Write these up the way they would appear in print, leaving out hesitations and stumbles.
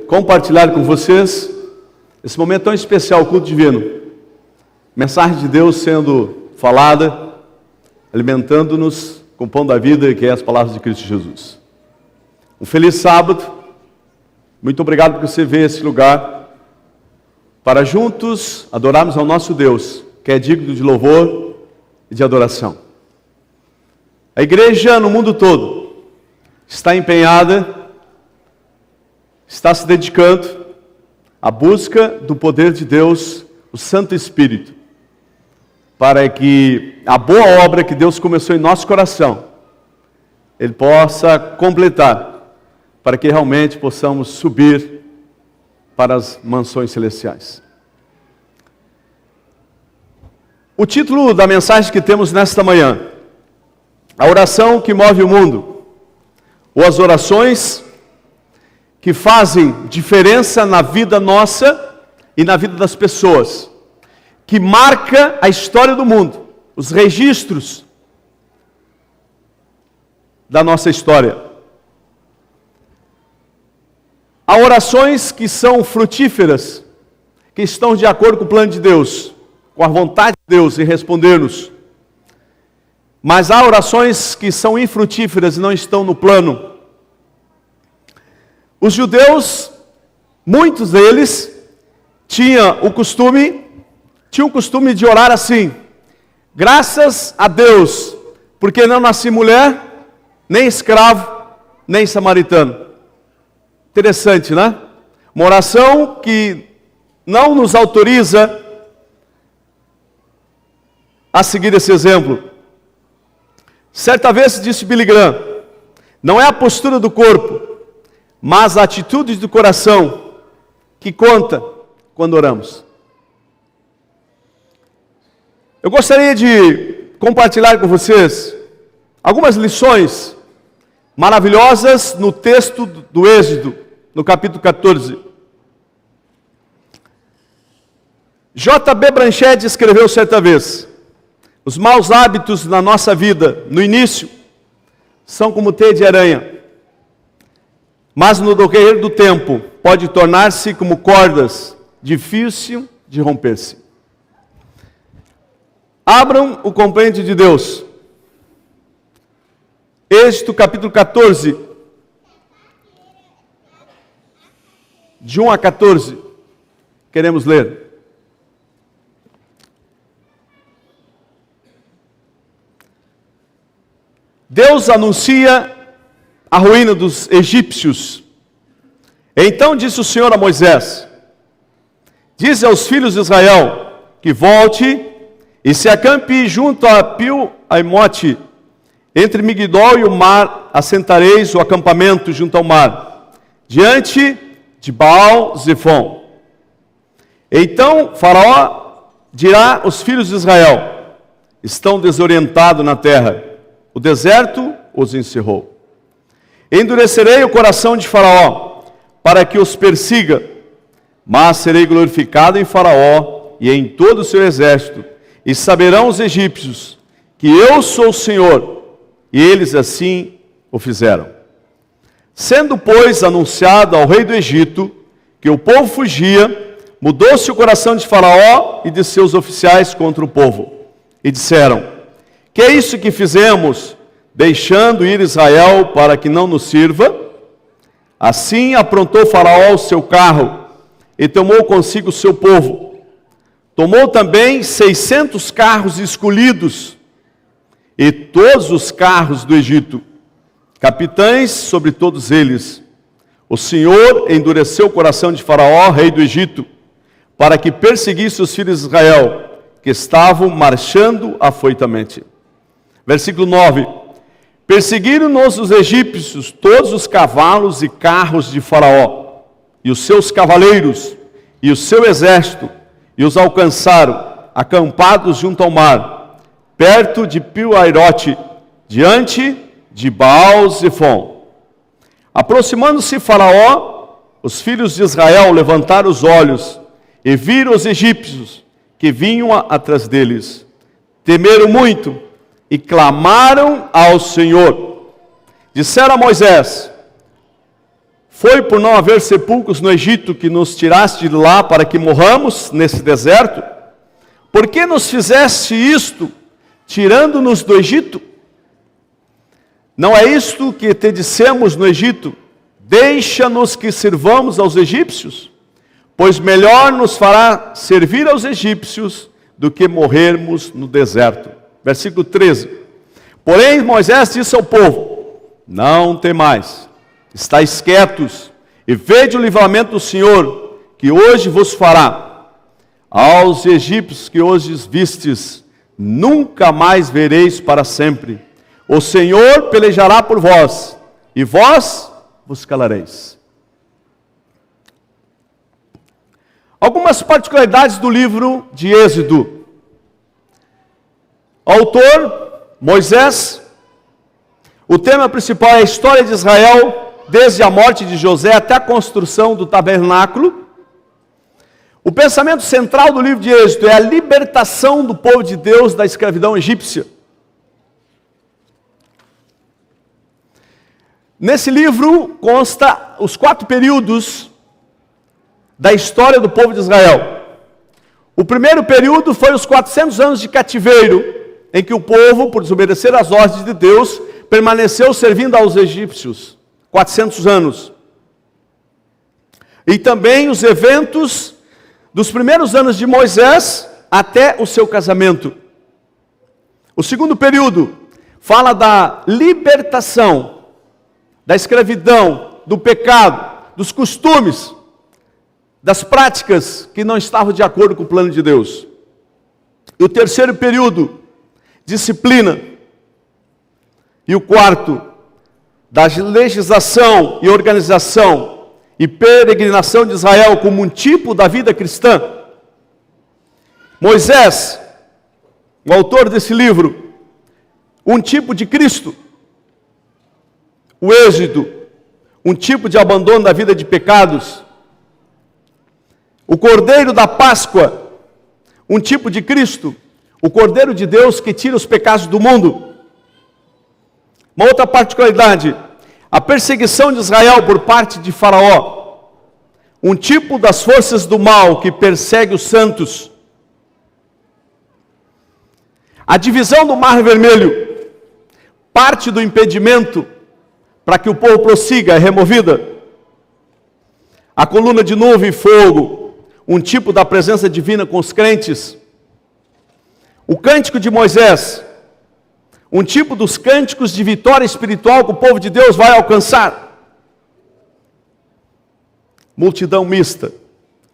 compartilhar com vocês esse momento tão especial, o culto divino. Mensagem de Deus sendo falada, alimentando-nos com o pão da vida, que é as palavras de Cristo Jesus. Um feliz sábado. Muito obrigado por você ver esse lugar, para juntos adorarmos ao nosso Deus, que é digno de louvor e de adoração. A igreja no mundo todo está empenhada, está se dedicando à busca do poder de Deus, o Santo Espírito, para que a boa obra que Deus começou em nosso coração, Ele possa completar, para que realmente possamos subir para as mansões celestiais. O título da mensagem que temos nesta manhã: a oração que move o mundo, ou as orações que fazem diferença na vida nossa e na vida das pessoas, que marca a história do mundo, os registros da nossa história. Há orações que são frutíferas, que estão de acordo com o plano de Deus, com a vontade de Deus em responder-nos. Mas há orações que são infrutíferas e não estão no plano. Os judeus, muitos deles, tinham o costume de orar assim: graças a Deus, porque não nasci mulher, nem escravo, nem samaritano. Interessante, né? Uma oração que não nos autoriza a seguir esse exemplo. Certa vez disse Billy Graham: não é a postura do corpo, mas a atitude do coração que conta quando oramos. Eu gostaria de compartilhar com vocês algumas lições maravilhosas no texto do Êxodo, no capítulo 14. J.B. Branchett escreveu certa vez: os maus hábitos na nossa vida, no início, são como teia de aranha, mas no decorrer do tempo pode tornar-se como cordas, difícil de romper-se. Abram o compêndio de Deus. Êxodo capítulo 14, de 1 a 14, queremos ler. Deus anuncia a ruína dos egípcios. Então disse o Senhor a Moisés: dize aos filhos de Israel que volte e se acampe junto a Pil-Aimote, entre Migdol e o mar, assentareis o acampamento junto ao mar, diante de Baal-Zefon. Então Faraó dirá aos filhos de Israel: estão desorientados na terra, o deserto os encerrou. Endurecerei o coração de Faraó, para que os persiga, mas serei glorificado em Faraó e em todo o seu exército, e saberão os egípcios que eu sou o Senhor, e eles assim o fizeram. Sendo, pois, anunciado ao rei do Egito que o povo fugia, mudou-se o coração de Faraó e de seus oficiais contra o povo, e disseram: que é isso que fizemos, deixando ir Israel para que não nos sirva? Assim aprontou Faraó o seu carro e tomou consigo o seu povo. Tomou também 600 carros escolhidos e todos os carros do Egito, capitães sobre todos eles. O Senhor endureceu o coração de Faraó, rei do Egito, para que perseguisse os filhos de Israel, que estavam marchando afoitamente. Versículo 9. Perseguiram-nos os egípcios todos os cavalos e carros de Faraó, e os seus cavaleiros, e o seu exército, e os alcançaram, acampados junto ao mar, perto de Pil-Airote, diante de Baal-Zefon. Aproximando-se Faraó, os filhos de Israel levantaram os olhos, e viram os egípcios, que vinham atrás deles. Temeram muito, e clamaram ao Senhor. Disseram a Moisés: Foi por não haver sepulcros no Egito que nos tiraste de lá para que morramos nesse deserto? Por que nos fizeste isto, tirando-nos do Egito? Não é isto que te dissemos no Egito: deixa-nos que sirvamos aos egípcios? Pois melhor nos fará servir aos egípcios do que morrermos no deserto. Versículo 13. Porém Moisés disse ao povo: não temais, estáis quietos, e vede o livramento do Senhor, que hoje vos fará. Aos egípcios que hoje vistes, nunca mais vereis para sempre. O Senhor pelejará por vós, e vós vos calareis. Algumas particularidades do livro de Êxodo. Autor, Moisés. O tema principal é a história de Israel, desde a morte de José até a construção do tabernáculo. O pensamento central do livro de Êxodo é a libertação do povo de Deus da escravidão egípcia. Nesse livro consta os 4 períodos da história do povo de Israel. O primeiro período foi os 400 anos de cativeiro, em que o povo, por desobedecer às ordens de Deus, permaneceu servindo aos egípcios. 400 anos. E também os eventos dos primeiros anos de Moisés até o seu casamento. O segundo período fala da libertação, da escravidão, do pecado, dos costumes, das práticas que não estavam de acordo com o plano de Deus. E o terceiro período, disciplina. E o quarto, da legislação e organização e peregrinação de Israel como um tipo da vida cristã. Moisés, o autor desse livro, um tipo de Cristo. O Êxodo, um tipo de abandono da vida de pecados. O Cordeiro da Páscoa, um tipo de Cristo, o Cordeiro de Deus que tira os pecados do mundo. Uma outra particularidade, a perseguição de Israel por parte de Faraó, um tipo das forças do mal que persegue os santos. A divisão do Mar Vermelho, parte do impedimento para que o povo prossiga, é removida. A coluna de nuvem e fogo, um tipo da presença divina com os crentes. O cântico de Moisés, um tipo dos cânticos de vitória espiritual que o povo de Deus vai alcançar. Multidão mista,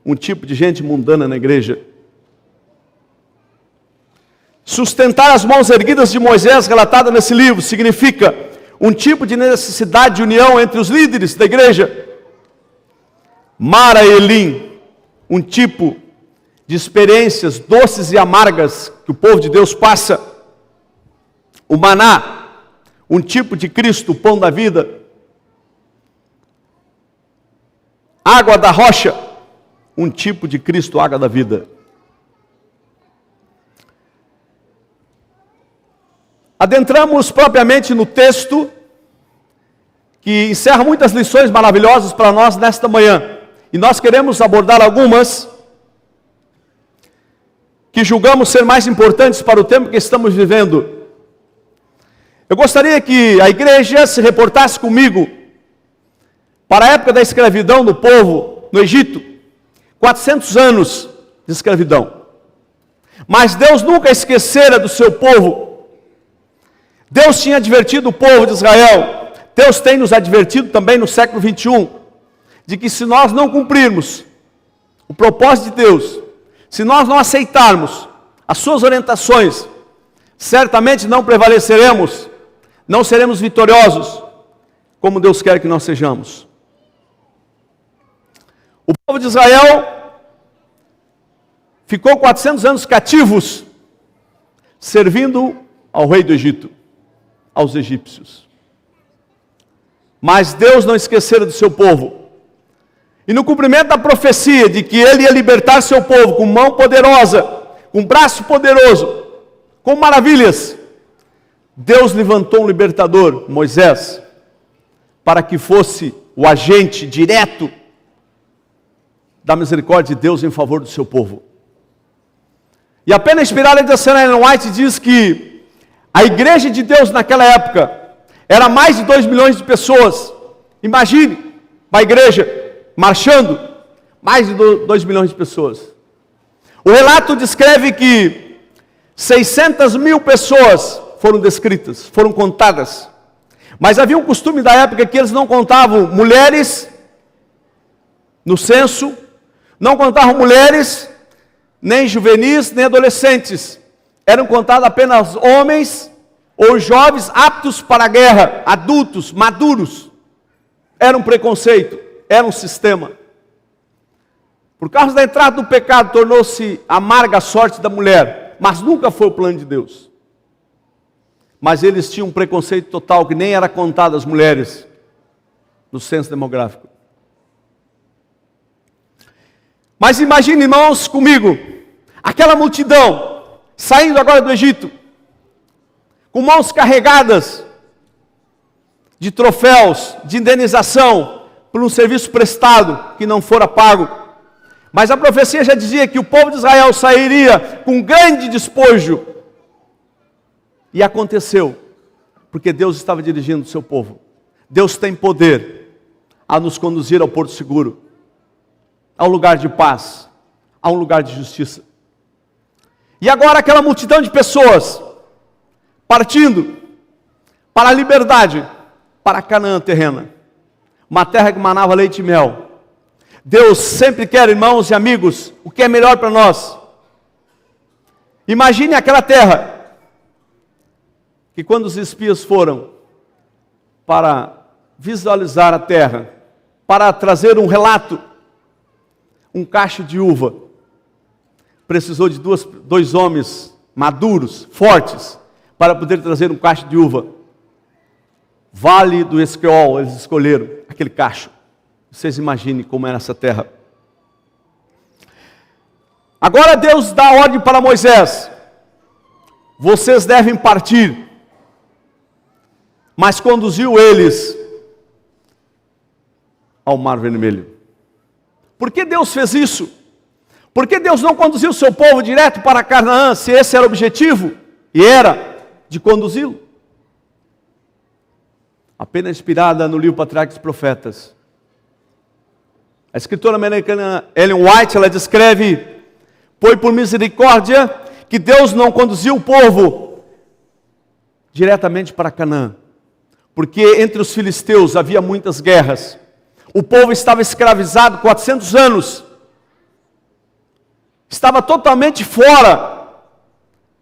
um tipo de gente mundana na igreja. Sustentar as mãos erguidas de Moisés, relatada nesse livro, significa um tipo de necessidade de união entre os líderes da igreja. Mara Elim, um tipo de experiências doces e amargas que o povo de Deus passa. O maná, um tipo de Cristo, o pão da vida. Água da rocha, um tipo de Cristo, água da vida. Adentramos propriamente no texto que encerra muitas lições maravilhosas para nós nesta manhã. E nós queremos abordar algumas que julgamos ser mais importantes para o tempo que estamos vivendo. Eu gostaria que a igreja se reportasse comigo para a época da escravidão do povo no Egito. 400 anos de escravidão. Mas Deus nunca esquecera do seu povo. Deus tinha advertido o povo de Israel, Deus tem nos advertido também no século 21, de que se nós não cumprirmos o propósito de Deus, se nós não aceitarmos as suas orientações, certamente não prevaleceremos, não seremos vitoriosos, como Deus quer que nós sejamos. O povo de Israel ficou 400 anos cativos, servindo ao rei do Egito, aos egípcios. Mas Deus não esquecera do seu povo. E no cumprimento da profecia de que Ele ia libertar seu povo com mão poderosa, com braço poderoso, com maravilhas, Deus levantou um libertador, Moisés, para que fosse o agente direto da misericórdia de Deus em favor do seu povo. E a pena inspirada de Ellen White diz que a igreja de Deus naquela época era mais de 2 milhões de pessoas. Imagine uma igreja marchando, mais de 2 milhões de pessoas. O relato descreve que 600 mil pessoas foram descritas, foram contadas. Mas havia um costume da época que eles não contavam mulheres no censo, não contavam mulheres, nem juvenis, nem adolescentes. Eram contados apenas homens ou jovens aptos para a guerra, adultos, maduros. Era um preconceito, era um sistema. Por causa da entrada do pecado, tornou-se amarga a sorte da mulher, mas nunca foi o plano de Deus. Mas eles tinham um preconceito total, que nem era contado as mulheres no censo demográfico. Mas imagine, irmãos, comigo, aquela multidão, saindo agora do Egito, com mãos carregadas de troféus, de indenização, por um serviço prestado, que não fora pago. Mas a profecia já dizia que o povo de Israel sairia com grande despojo. E aconteceu, porque Deus estava dirigindo o seu povo. Deus tem poder a nos conduzir ao porto seguro, ao lugar de paz, a um lugar de justiça. E agora aquela multidão de pessoas, partindo para a liberdade, para Canaã terrena, uma terra que manava leite e mel. Deus sempre quer, irmãos e amigos, o que é melhor para nós. Imagine aquela terra, que quando os espias foram para visualizar a terra, para trazer um relato, um cacho de uva, precisou de dois homens maduros, fortes, para poder trazer um cacho de uva. Vale do Esqueol, eles escolheram aquele cacho. Vocês imaginem como era essa terra. Agora Deus dá ordem para Moisés: vocês devem partir. Mas conduziu eles ao Mar Vermelho. Por que Deus fez isso? Por que Deus não conduziu o seu povo direto para Canaã, se esse era o objetivo? E era de conduzi-lo. Apenas inspirada no livro Patriarcas e Profetas. A escritora americana Ellen White, ela descreve: foi por misericórdia que Deus não conduziu o povo diretamente para Canaã. Porque entre os filisteus havia muitas guerras. O povo estava escravizado 400 anos. Estava totalmente fora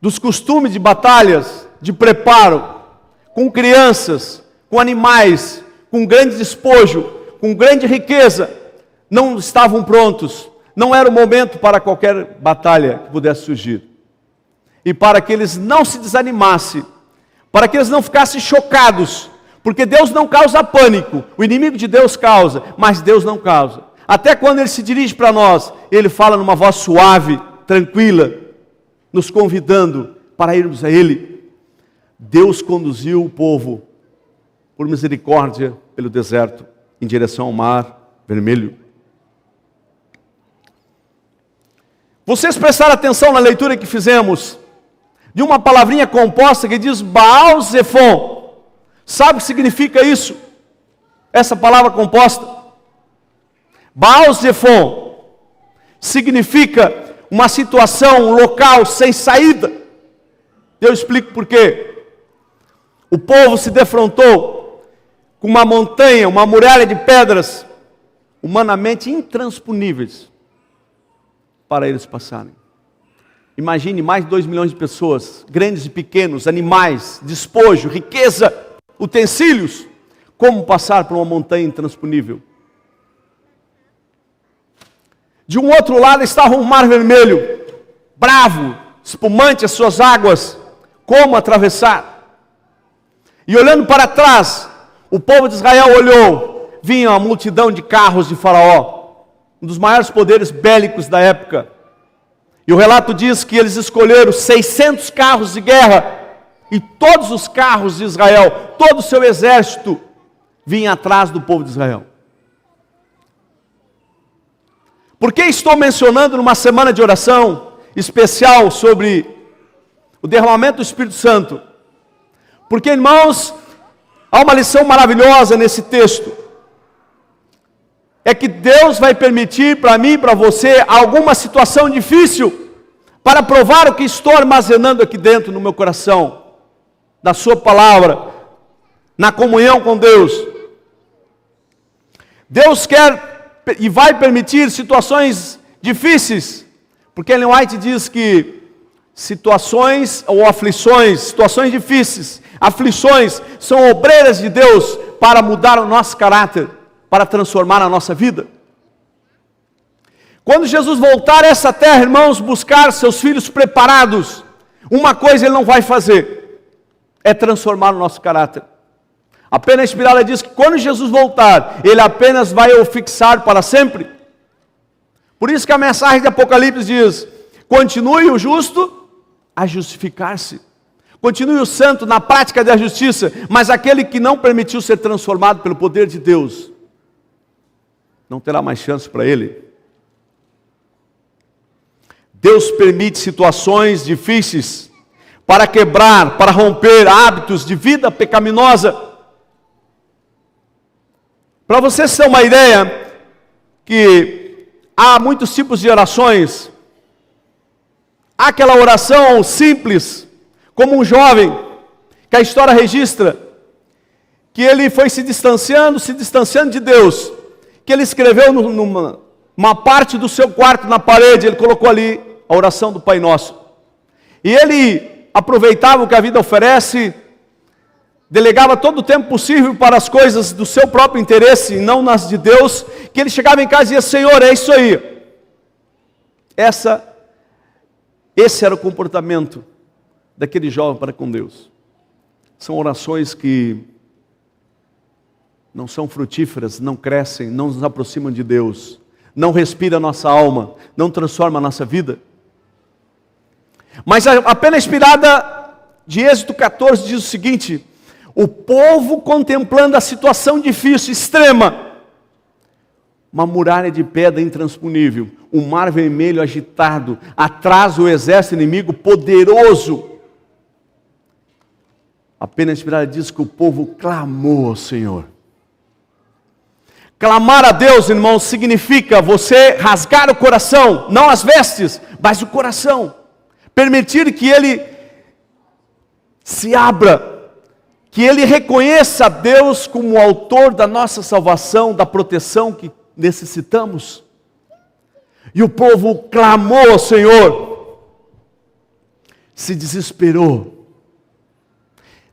dos costumes de batalhas, de preparo, com crianças, com animais, com grande despojo, com grande riqueza. Não estavam prontos. Não era o momento para qualquer batalha que pudesse surgir. E para que eles não se desanimassem, para que eles não ficassem chocados, porque Deus não causa pânico, o inimigo de Deus causa, mas Deus não causa. Até quando Ele se dirige para nós, Ele fala numa voz suave, tranquila, nos convidando para irmos a Ele. Deus conduziu o povo, por misericórdia, pelo deserto, em direção ao Mar Vermelho. Vocês prestaram atenção na leitura que fizemos, de uma palavrinha composta que diz Baal-Zephon. Sabe o que significa isso? Essa palavra composta? Baal-Zephon significa uma situação, um local sem saída. Eu explico por quê. O povo se defrontou com uma montanha, uma muralha de pedras, humanamente intransponíveis, para eles passarem. Imagine mais de 2 milhões de pessoas, grandes e pequenos, animais, despojo, riqueza, utensílios. Como passar por uma montanha intransponível? De um outro lado estava um Mar Vermelho, bravo, espumante as suas águas. Como atravessar? E olhando para trás, o povo de Israel olhou, vinha a multidão de carros de Faraó, um dos maiores poderes bélicos da época. E o relato diz que eles escolheram 600 carros de guerra, e todos os carros de Israel, todo o seu exército, vinha atrás do povo de Israel. Por que estou mencionando numa semana de oração especial sobre o derramamento do Espírito Santo? Porque, irmãos, há uma lição maravilhosa nesse texto. É que Deus vai permitir para mim e para você alguma situação difícil para provar o que estou armazenando aqui dentro no meu coração, da sua palavra, na comunhão com Deus. Deus quer e vai permitir situações difíceis, porque Ellen White diz que situações ou aflições, situações difíceis, aflições são obreiras de Deus para mudar o nosso caráter, para transformar a nossa vida. Quando Jesus voltar a essa terra, irmãos, buscar seus filhos preparados, uma coisa Ele não vai fazer, é transformar o nosso caráter. A pena inspirada diz que quando Jesus voltar, Ele apenas vai o fixar para sempre. Por isso que a mensagem de Apocalipse diz: continue o justo a justificar-se, continue o santo na prática da justiça, mas aquele que não permitiu ser transformado pelo poder de Deus, não terá mais chance para ele. Deus permite situações difíceis para quebrar, para romper hábitos de vida pecaminosa. Para vocês terem uma ideia, que há muitos tipos de orações. Há aquela oração simples, como um jovem, que a história registra, que ele foi se distanciando de Deus, que ele escreveu numa parte do seu quarto, na parede, ele colocou ali a oração do Pai Nosso. E ele aproveitava o que a vida oferece, delegava todo o tempo possível para as coisas do seu próprio interesse, e não nas de Deus, que ele chegava em casa e dizia: Senhor, é isso aí. Esse era o comportamento daquele jovem para com Deus. São orações que não são frutíferas, não crescem, não nos aproximam de Deus, não respira a nossa alma, não transforma a nossa vida. Mas a pena inspirada de Êxodo 14 diz o seguinte: o povo contemplando a situação difícil, extrema, uma muralha de pedra intransponível, um mar vermelho agitado, atrás o exército inimigo poderoso. A pena inspirada diz que o povo clamou ao Senhor. Clamar a Deus, irmãos, significa você rasgar o coração, não as vestes, mas o coração. Permitir que Ele se abra, que Ele reconheça a Deus como o autor da nossa salvação, da proteção que necessitamos. E o povo clamou ao Senhor, se desesperou,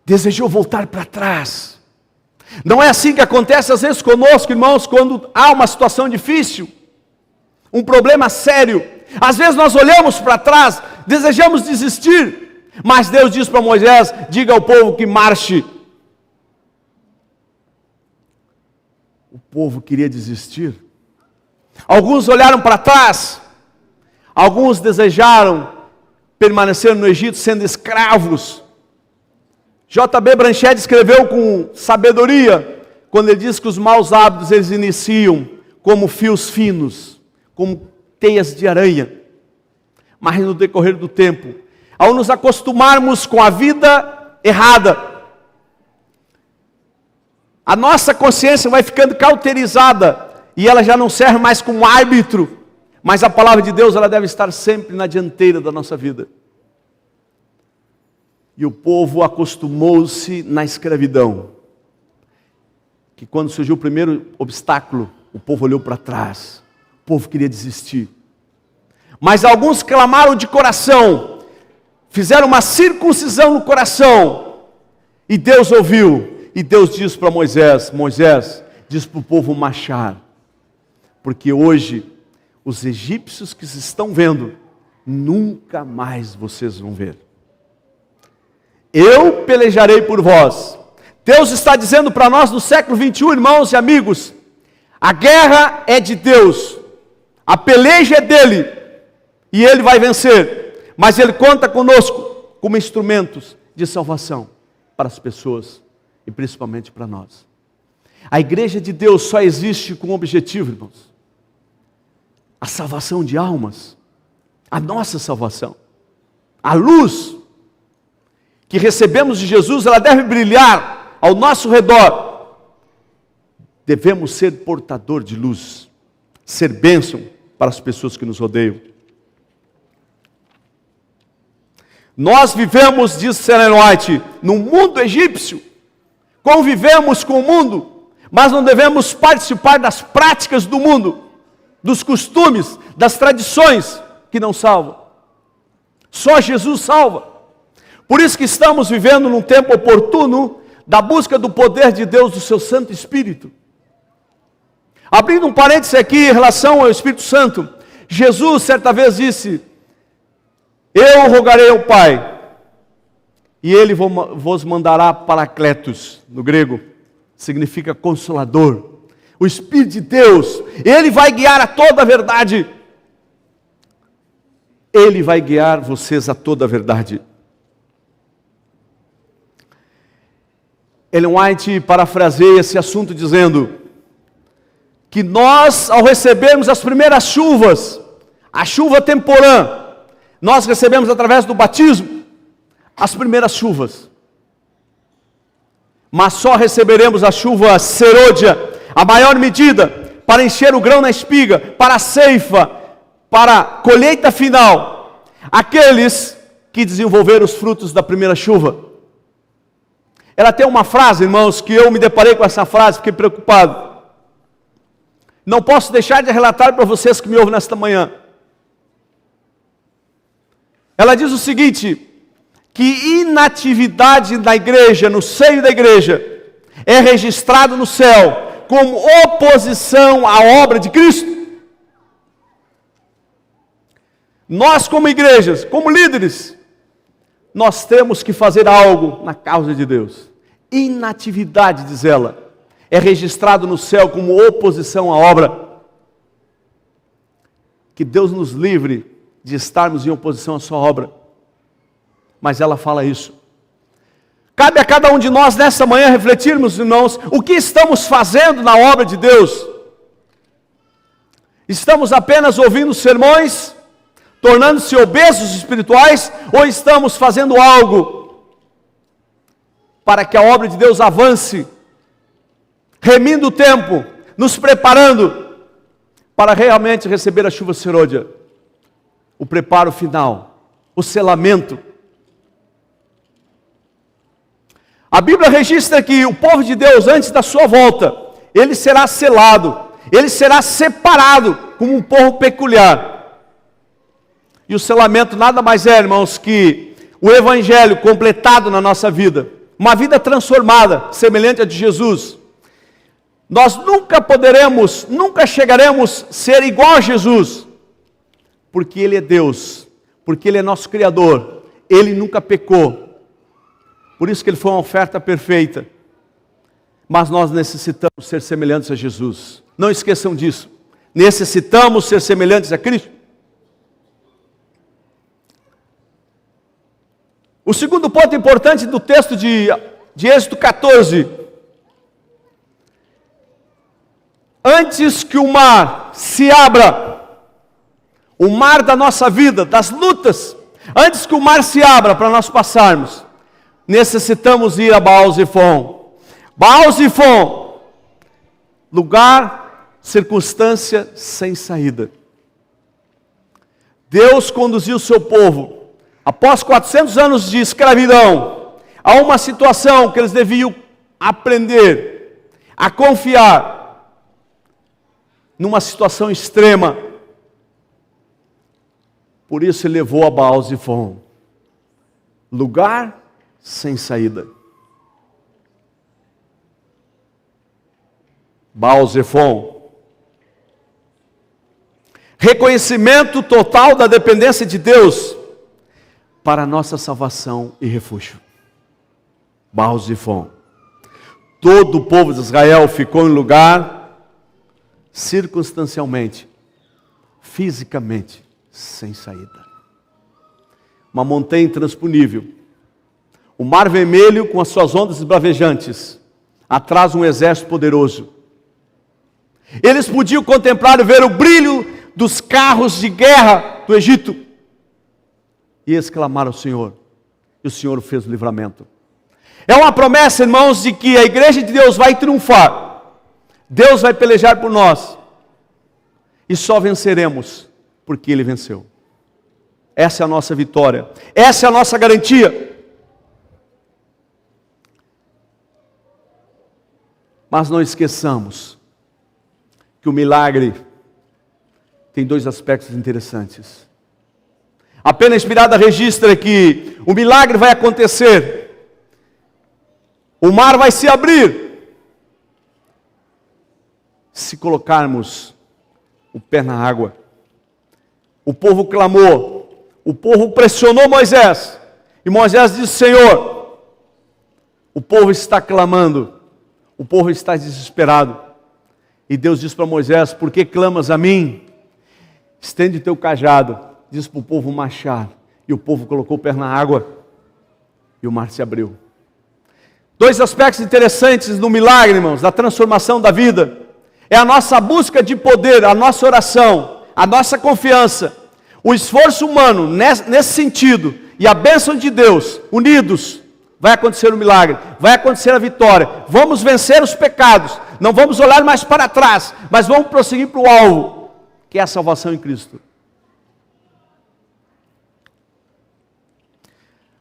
desejou voltar para trás. Não é assim que acontece às vezes conosco, irmãos, quando há uma situação difícil, um problema sério. Às vezes nós olhamos para trás, desejamos desistir, mas Deus diz para Moisés: diga ao povo que marche. O povo queria desistir. Alguns olharam para trás, alguns desejaram permanecer no Egito sendo escravos. J.B. Branchett escreveu com sabedoria, quando ele diz que os maus hábitos eles iniciam como fios finos, como teias de aranha, mas no decorrer do tempo, ao nos acostumarmos com a vida errada, a nossa consciência vai ficando cauterizada, e ela já não serve mais como árbitro, mas a palavra de Deus ela deve estar sempre na dianteira da nossa vida. E o povo acostumou-se na escravidão, que quando surgiu o primeiro obstáculo, o povo olhou para trás, o povo queria desistir. Mas alguns clamaram de coração, fizeram uma circuncisão no coração, e Deus ouviu, e Deus disse para Moisés: Moisés, diz para o povo marchar, porque hoje os egípcios que se estão vendo, nunca mais vocês vão ver. Eu pelejarei por vós. Deus está dizendo para nós no século 21, irmãos e amigos, a guerra é de Deus, a peleja é dele, e Ele vai vencer, mas Ele conta conosco como instrumentos de salvação para as pessoas, e principalmente para nós. A igreja de Deus só existe com um objetivo, irmãos: a salvação de almas, a nossa salvação. A luz que recebemos de Jesus, ela deve brilhar ao nosso redor. Devemos ser portador de luz, ser bênção para as pessoas que nos rodeiam. Nós vivemos, diz Ellen White, num mundo egípcio. Convivemos com o mundo, mas não devemos participar das práticas do mundo, dos costumes, das tradições que não salvam. Só Jesus salva. Por isso que estamos vivendo num tempo oportuno da busca do poder de Deus, do seu Santo Espírito. Abrindo um parêntese aqui em relação ao Espírito Santo, Jesus certa vez disse: eu rogarei ao Pai, e Ele vos mandará Paracletos, no grego, significa Consolador. O Espírito de Deus, Ele vai guiar a toda a verdade. Ele vai guiar vocês a toda a verdade. Ellen White parafraseia esse assunto dizendo que nós, ao recebermos as primeiras chuvas, a chuva temporã, nós recebemos através do batismo as primeiras chuvas. Mas só receberemos a chuva serôdia, a maior medida, para encher o grão na espiga, para a ceifa, para a colheita final, aqueles que desenvolveram os frutos da primeira chuva. Ela tem uma frase, irmãos, que eu me deparei com essa frase, fiquei preocupado. Não posso deixar de relatar para vocês que me ouvem nesta manhã. Ela diz o seguinte: que inatividade na igreja, no seio da igreja, é registrado no céu como oposição à obra de Cristo. Nós, como igrejas, como líderes, nós temos que fazer algo na causa de Deus. Inatividade, diz ela, é registrado no céu como oposição à obra. Que Deus nos livre de estarmos em oposição à sua obra. Mas ela fala isso. Cabe a cada um de nós nessa manhã refletirmos, irmãos, o que estamos fazendo na obra de Deus. Estamos apenas ouvindo sermões, tornando-se obesos espirituais, ou estamos fazendo algo para que a obra de Deus avance, remindo o tempo, nos preparando para realmente receber a chuva serôdia, o preparo final, o selamento. A Bíblia registra que o povo de Deus, antes da sua volta, ele será selado, ele será separado como um povo peculiar. E o selamento nada mais é, irmãos, que o Evangelho completado na nossa vida. Uma vida transformada, semelhante à de Jesus. Nós nunca chegaremos a ser igual a Jesus. Porque Ele é Deus, porque Ele é nosso Criador. Ele nunca pecou. Por isso que Ele foi uma oferta perfeita. Mas nós necessitamos ser semelhantes a Jesus. Não esqueçam disso. Necessitamos ser semelhantes a Cristo. O segundo ponto importante do texto de Êxodo 14. Antes que o mar se abra, o mar da nossa vida, das lutas, antes que o mar se abra para nós passarmos, necessitamos ir a Baal-Zephon. Baal-Zephon, lugar, circunstância sem saída. Deus conduziu o seu povo, após 400 anos de escravidão, a uma situação que eles deviam aprender a confiar numa situação extrema. Por isso ele levou a Baal-Zephon, lugar sem saída. Baal-Zephon, reconhecimento total da dependência de Deus para a nossa salvação e refúgio. Baal-Zephon. Todo o povo de Israel ficou em lugar circunstancialmente, fisicamente, sem saída. Uma montanha intransponível. O mar vermelho com as suas ondas esbravejantes. Atrás um exército poderoso. Eles podiam contemplar e ver o brilho dos carros de guerra do Egito. E eles clamaram ao Senhor, e o Senhor fez o livramento. É uma promessa, irmãos, de que a igreja de Deus vai triunfar. Deus vai pelejar por nós. E só venceremos porque Ele venceu. Essa é a nossa vitória. Essa é a nossa garantia. Mas não esqueçamos que o milagre tem dois aspectos interessantes. A pena inspirada registra que o milagre vai acontecer. O mar vai se abrir. Se colocarmos o pé na água. O povo clamou. O povo pressionou Moisés. E Moisés disse: Senhor, o povo está clamando. O povo está desesperado. E Deus diz para Moisés: por que clamas a mim? Estende teu cajado. Diz para o povo marchar. E o povo colocou o pé na água. E o mar se abriu. Dois aspectos interessantes no milagre, irmãos, da transformação da vida. É a nossa busca de poder, a nossa oração, a nossa confiança. O esforço humano nesse sentido e a bênção de Deus, unidos, vai acontecer o milagre, vai acontecer a vitória. Vamos vencer os pecados, não vamos olhar mais para trás, mas vamos prosseguir para o alvo, que é a salvação em Cristo.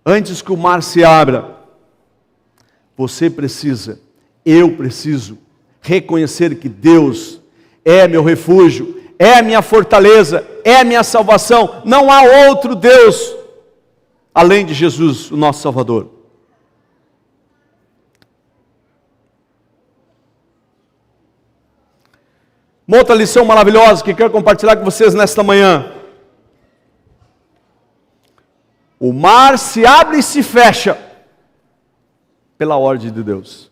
Antes que o mar se abra, você precisa, eu preciso, reconhecer que Deus é meu refúgio, é a minha fortaleza, é a minha salvação. Não há outro Deus além de Jesus, o nosso Salvador. Uma outra lição maravilhosa que quero compartilhar com vocês nesta manhã. O mar se abre e se fecha pela ordem de Deus.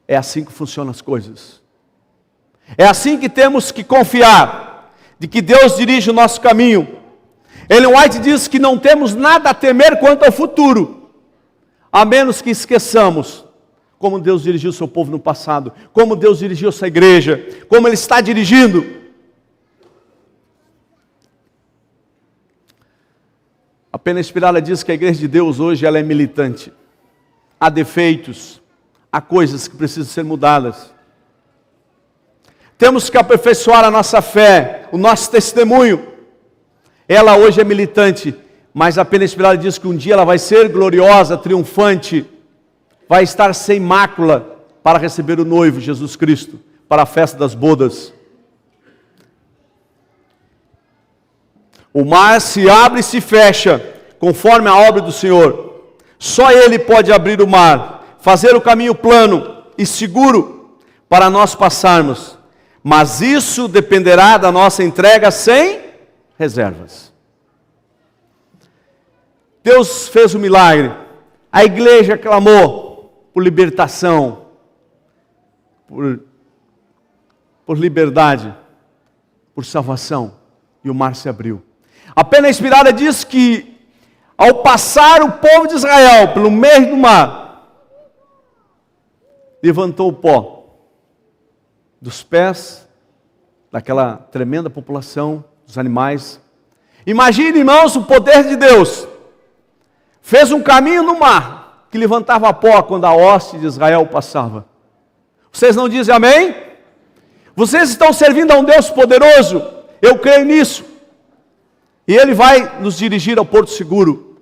É assim que funcionam as coisas. É assim que temos que confiar, de que Deus dirige o nosso caminho. Ellen White diz que não temos nada a temer quanto ao futuro, a menos que esqueçamos como Deus dirigiu o seu povo no passado, como Deus dirigiu essa igreja, como Ele está dirigindo. A pena inspirada diz que a igreja de Deus hoje ela é militante. Há defeitos, há coisas que precisam ser mudadas. Temos que aperfeiçoar a nossa fé, o nosso testemunho. Ela hoje é militante, mas a pena inspirada diz que um dia ela vai ser gloriosa, triunfante, vai estar sem mácula para receber o noivo, Jesus Cristo, para a festa das bodas. O mar se abre e se fecha, conforme a obra do Senhor. Só Ele pode abrir o mar, fazer o caminho plano e seguro para nós passarmos. Mas isso dependerá da nossa entrega sem reservas. Deus fez o milagre. A igreja clamou por libertação, por liberdade, por salvação. E o mar se abriu. A pena inspirada diz que, ao passar o povo de Israel pelo meio do mar, levantou o pó dos pés daquela tremenda população, dos animais. Imagine, irmãos, o poder de Deus. Fez um caminho no mar, que levantava pó quando a hoste de Israel passava. Vocês não dizem amém? Vocês estão servindo a um Deus poderoso, eu creio nisso. E Ele vai nos dirigir ao porto seguro.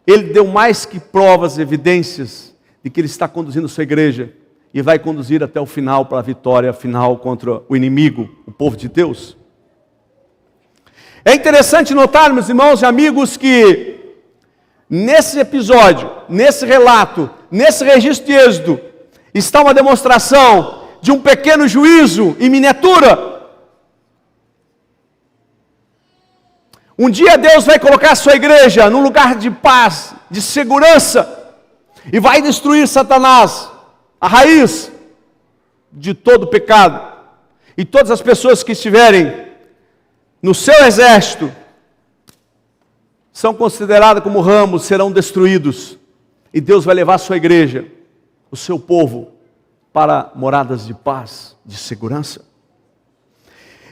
Ele deu mais que provas, evidências, de que Ele está conduzindo a sua igreja. E vai conduzir até o final, para a vitória final contra o inimigo, o povo de Deus. É interessante notar, meus irmãos e amigos, que nesse episódio, nesse relato, nesse registro de Êxodo, está uma demonstração de um pequeno juízo em miniatura. Um dia Deus vai colocar a sua igreja num lugar de paz, de segurança, e vai destruir Satanás, a raiz de todo pecado. E todas as pessoas que estiverem no seu exército são consideradas como ramos, serão destruídos. E Deus vai levar a sua igreja, o seu povo, para moradas de paz, de segurança.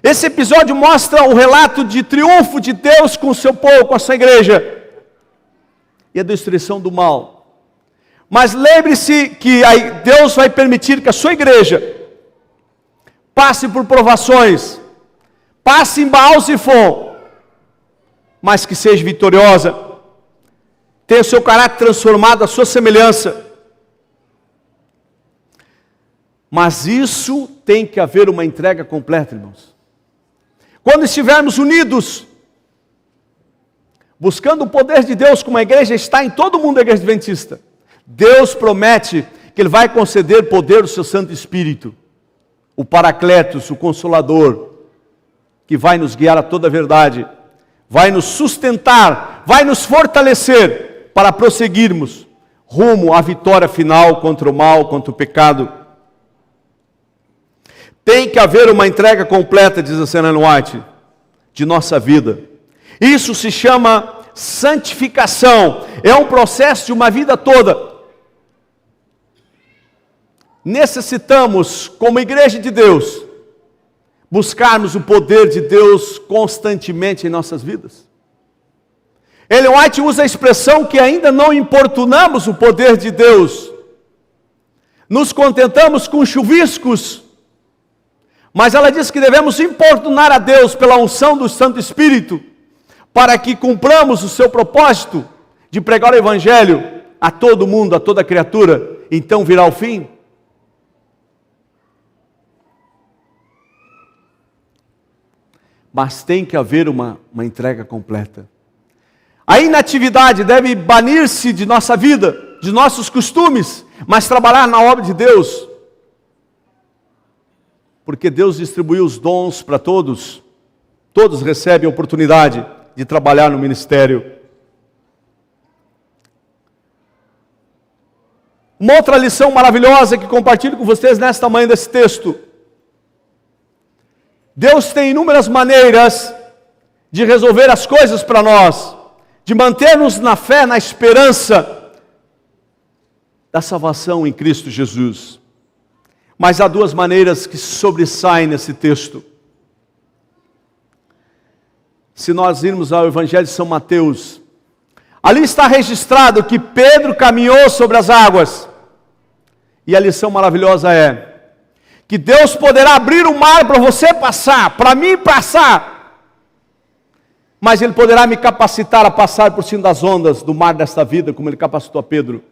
Esse episódio mostra o relato de triunfo de Deus com o seu povo, com a sua igreja, e a destruição do mal. Mas lembre-se que Deus vai permitir que a sua igreja passe por provações, passe em Baal Zifon, mas que seja vitoriosa, tenha o seu caráter transformado, a sua semelhança. Mas isso tem que haver uma entrega completa, irmãos. Quando estivermos unidos, buscando o poder de Deus, como a igreja está em todo mundo, a igreja adventista, Deus promete que Ele vai conceder poder do seu Santo Espírito, o Paracletos, o Consolador, que vai nos guiar a toda a verdade, vai nos sustentar, vai nos fortalecer para prosseguirmos rumo à vitória final contra o mal, contra o pecado. Tem que haver uma entrega completa, diz a Ellen White, de nossa vida. Isso se chama santificação, é um processo de uma vida toda. Necessitamos, como igreja de Deus, buscarmos o poder de Deus constantemente em nossas vidas. Ellen White usa a expressão que ainda não importunamos o poder de Deus, nos contentamos com chuviscos, mas ela diz que devemos importunar a Deus pela unção do Santo Espírito, para que cumpramos o seu propósito de pregar o Evangelho a todo mundo, a toda criatura, então virá o fim. Mas tem que haver uma entrega completa. A inatividade deve banir-se de nossa vida, de nossos costumes, mas trabalhar na obra de Deus. Porque Deus distribuiu os dons para todos. Todos recebem a oportunidade de trabalhar no ministério. Uma outra lição maravilhosa que compartilho com vocês nesta manhã desse texto. Deus tem inúmeras maneiras de resolver as coisas para nós, de manter-nos na fé, na esperança da salvação em Cristo Jesus. Mas há duas maneiras que sobressaem nesse texto. Se nós irmos ao Evangelho de São Mateus, ali está registrado que Pedro caminhou sobre as águas. E a lição maravilhosa é que Deus poderá abrir o mar para você passar, para mim passar, mas Ele poderá me capacitar a passar por cima das ondas do mar desta vida, como Ele capacitou a Pedro.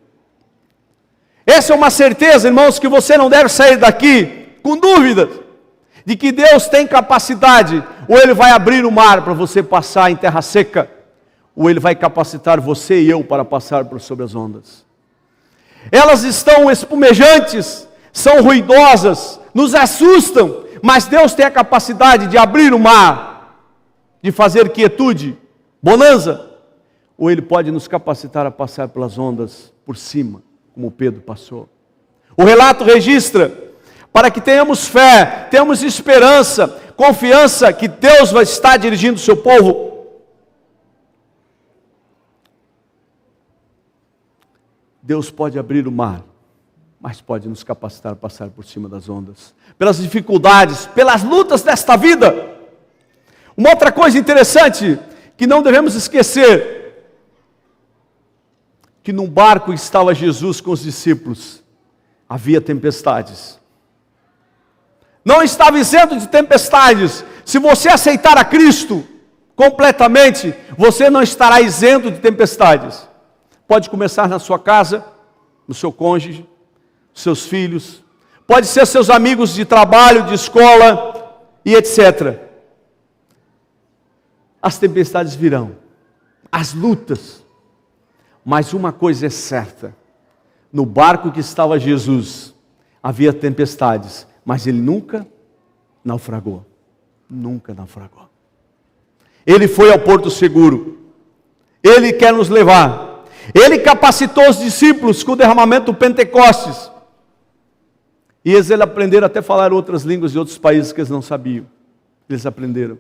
Essa é uma certeza, irmãos, que você não deve sair daqui com dúvidas, de que Deus tem capacidade, ou Ele vai abrir o mar para você passar em terra seca, ou Ele vai capacitar você e eu para passar por sobre as ondas. Elas estão espumejantes, são ruidosas, nos assustam, mas Deus tem a capacidade de abrir o mar, de fazer quietude, bonança, ou Ele pode nos capacitar a passar pelas ondas por cima, como Pedro passou. O relato registra, para que tenhamos fé, tenhamos esperança, confiança que Deus vai estar dirigindo o seu povo. Deus pode abrir o mar, mas pode nos capacitar a passar por cima das ondas, pelas dificuldades, pelas lutas desta vida. Uma outra coisa interessante, que não devemos esquecer, que num barco estava Jesus com os discípulos, havia tempestades. Não estava isento de tempestades. Se você aceitar a Cristo completamente, você não estará isento de tempestades. Pode começar na sua casa, no seu cônjuge, seus filhos, pode ser seus amigos de trabalho, de escola e etc. As tempestades virão, as lutas, mas uma coisa é certa, no barco que estava Jesus, havia tempestades, mas ele nunca naufragou, nunca naufragou. Ele foi ao porto seguro, Ele quer nos levar, Ele capacitou os discípulos com o derramamento do Pentecostes, e eles aprenderam até a falar outras línguas de outros países que eles não sabiam. Eles aprenderam.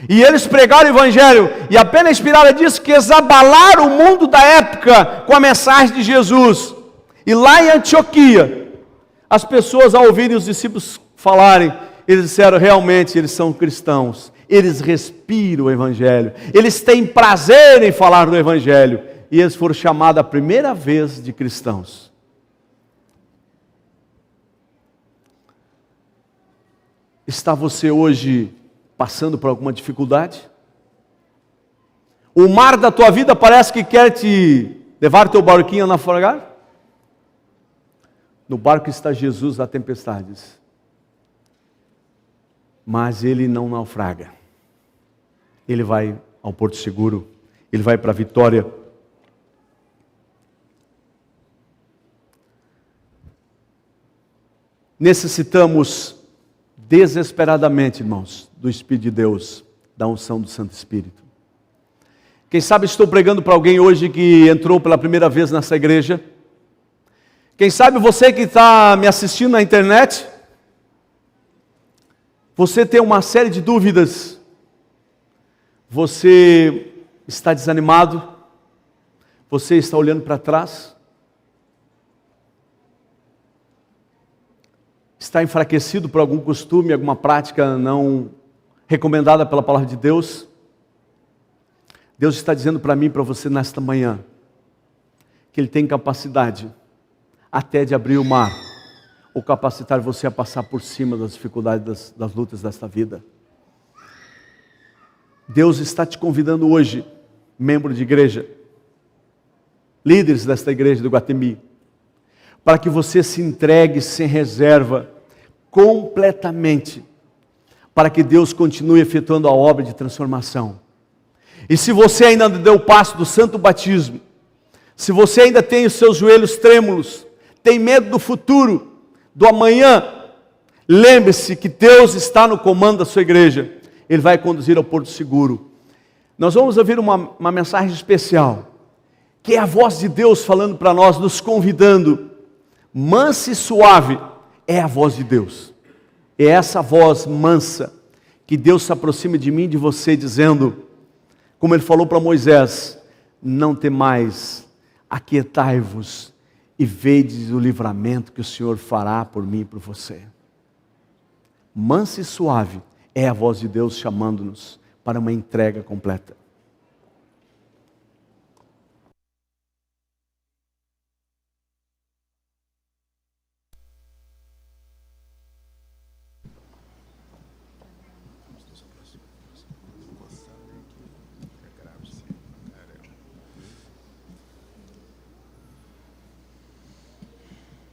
E eles pregaram o Evangelho. E a Pena Inspirada diz que eles abalaram o mundo da época com a mensagem de Jesus. E lá em Antioquia, as pessoas ao ouvirem os discípulos falarem, Eles disseram, realmente, eles são cristãos. Eles respiram o Evangelho. Eles têm prazer em falar do Evangelho. E eles foram chamados a primeira vez de cristãos. Está você hoje passando por alguma dificuldade? O mar da tua vida parece que quer te levar teu barquinho a naufragar? No barco está Jesus das tempestades. Mas ele não naufraga. Ele vai ao porto seguro. Ele vai para a vitória. Necessitamos desesperadamente, irmãos, do Espírito de Deus, da unção do Santo Espírito. Quem sabe estou pregando para alguém hoje que entrou pela primeira vez nessa igreja. Quem sabe você que está me assistindo na internet, você tem uma série de dúvidas, você está desanimado, você está olhando para trás, está enfraquecido por algum costume, alguma prática não recomendada pela palavra de Deus. Deus está dizendo para mim e para você nesta manhã, que Ele tem capacidade até de abrir o mar, ou capacitar você a passar por cima das dificuldades, das lutas desta vida. Deus está te convidando hoje, membro de igreja, líderes desta igreja do Guatemi, para que você se entregue sem reserva, completamente, para que Deus continue efetuando a obra de transformação. E se você ainda não deu o passo do santo batismo, se você ainda tem os seus joelhos trêmulos, tem medo do futuro, do amanhã, lembre-se que Deus está no comando da sua igreja. Ele vai conduzir ao porto seguro. Nós vamos ouvir uma mensagem especial, que é a voz de Deus falando para nós, nos convidando. Mansa e suave é a voz de Deus. É essa voz mansa que Deus se aproxima de mim e de você, dizendo, como Ele falou para Moisés, não temais, aquietai-vos e vedes o livramento que o Senhor fará por mim e por você. Mansa e suave é a voz de Deus chamando-nos para uma entrega completa.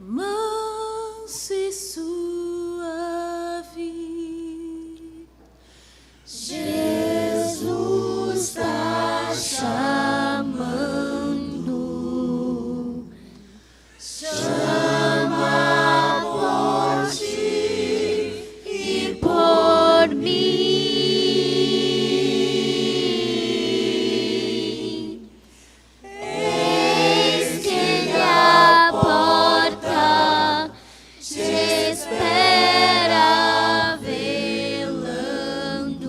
Manso e suave, Jesus está chamando, chama por ti e por mim. Eis que a porta te espera velando.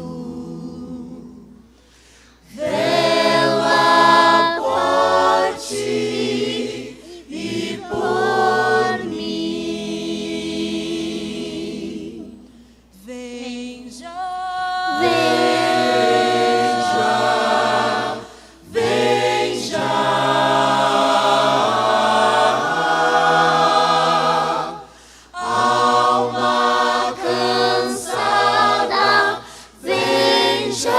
Vela por ti e por mim. Vem já, vem já, vem já. Alma cansada, vem já.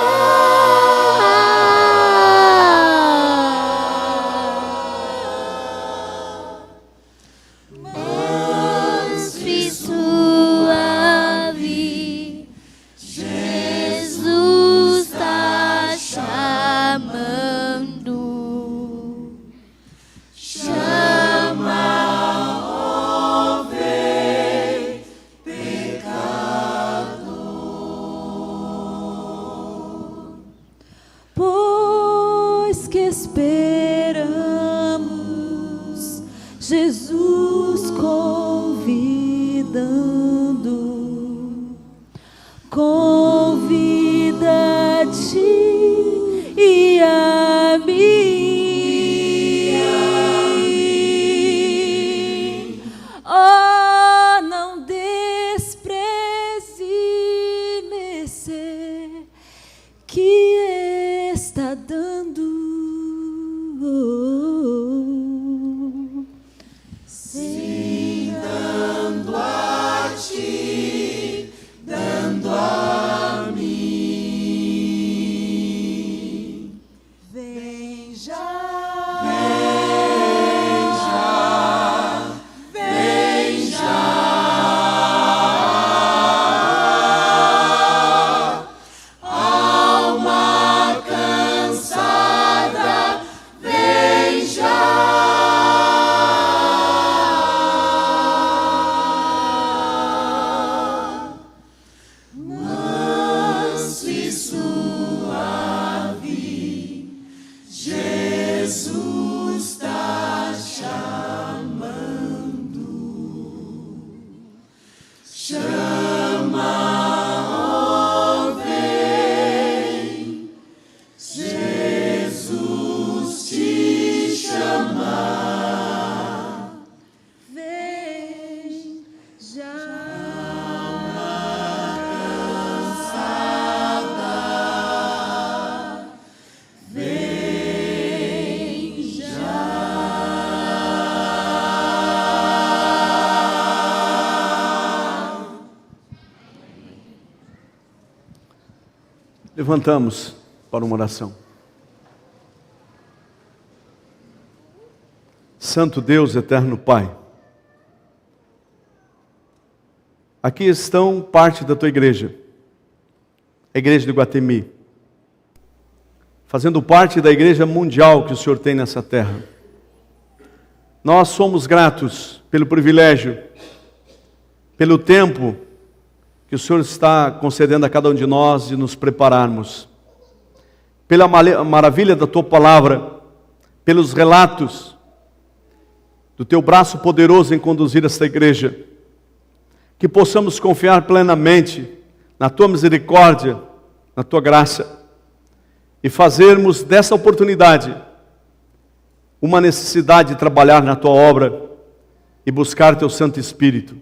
Manso e suave, Jesus está chamando. Chama, ó vem, pecador. Pois que esperamos Jesus convidando, convida-te e a mim. Oh, não desprezes que está dando. Sim, dando a ti, dando a mim. Vem já, vem já, vem já. Alma cansada, vem já. Manso e suave, Jesus está chamando. Chama, oh, vem, Jesus te chama. Vem já. Cansada, vem já. Levantamos para uma oração. Santo Deus, eterno Pai, aqui estão parte da tua igreja, a igreja de Iguatemi, fazendo parte da igreja mundial que o Senhor tem nessa terra. Nós somos gratos pelo privilégio, pelo tempo que o Senhor está concedendo a cada um de nós de nos prepararmos, pela maravilha da tua palavra, pelos relatos do teu braço poderoso em conduzir esta igreja, que possamos confiar plenamente na tua misericórdia, na tua graça, e fazermos dessa oportunidade uma necessidade de trabalhar na tua obra e buscar teu Santo Espírito.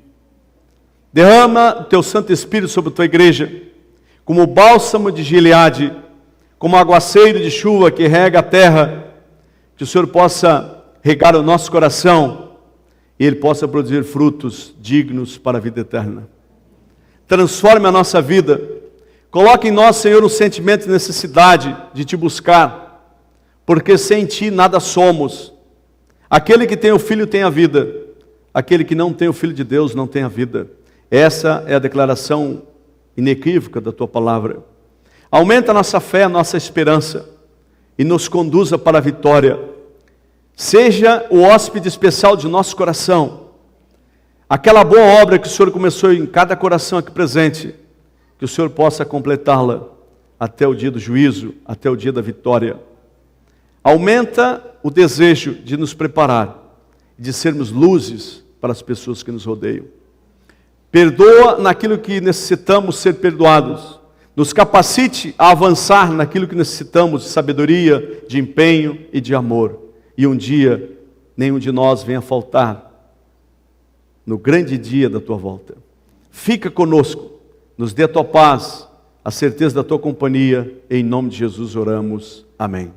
Derrama o teu Santo Espírito sobre a tua igreja, como bálsamo de Gileade, como aguaceiro de chuva que rega a terra, que o Senhor possa regar o nosso coração e ele possa produzir frutos dignos para a vida eterna. Transforme a nossa vida, coloque em nós, Senhor, um sentimento de necessidade de te buscar, porque sem ti nada somos. Aquele que tem o Filho tem a vida, aquele que não tem o Filho de Deus não tem a vida. Essa é a declaração inequívoca da tua palavra. Aumenta a nossa fé, a nossa esperança e nos conduza para a vitória. Seja o hóspede especial de nosso coração. Aquela boa obra que o Senhor começou em cada coração aqui presente, que o Senhor possa completá-la até o dia do juízo, até o dia da vitória. Aumenta o desejo de nos preparar, de sermos luzes para as pessoas que nos rodeiam. Perdoa naquilo que necessitamos ser perdoados. Nos capacite a avançar naquilo que necessitamos de sabedoria, de empenho e de amor. E um dia, nenhum de nós venha faltar no grande dia da tua volta. Fica conosco, nos dê a tua paz, a certeza da tua companhia. Em nome de Jesus oramos. Amém.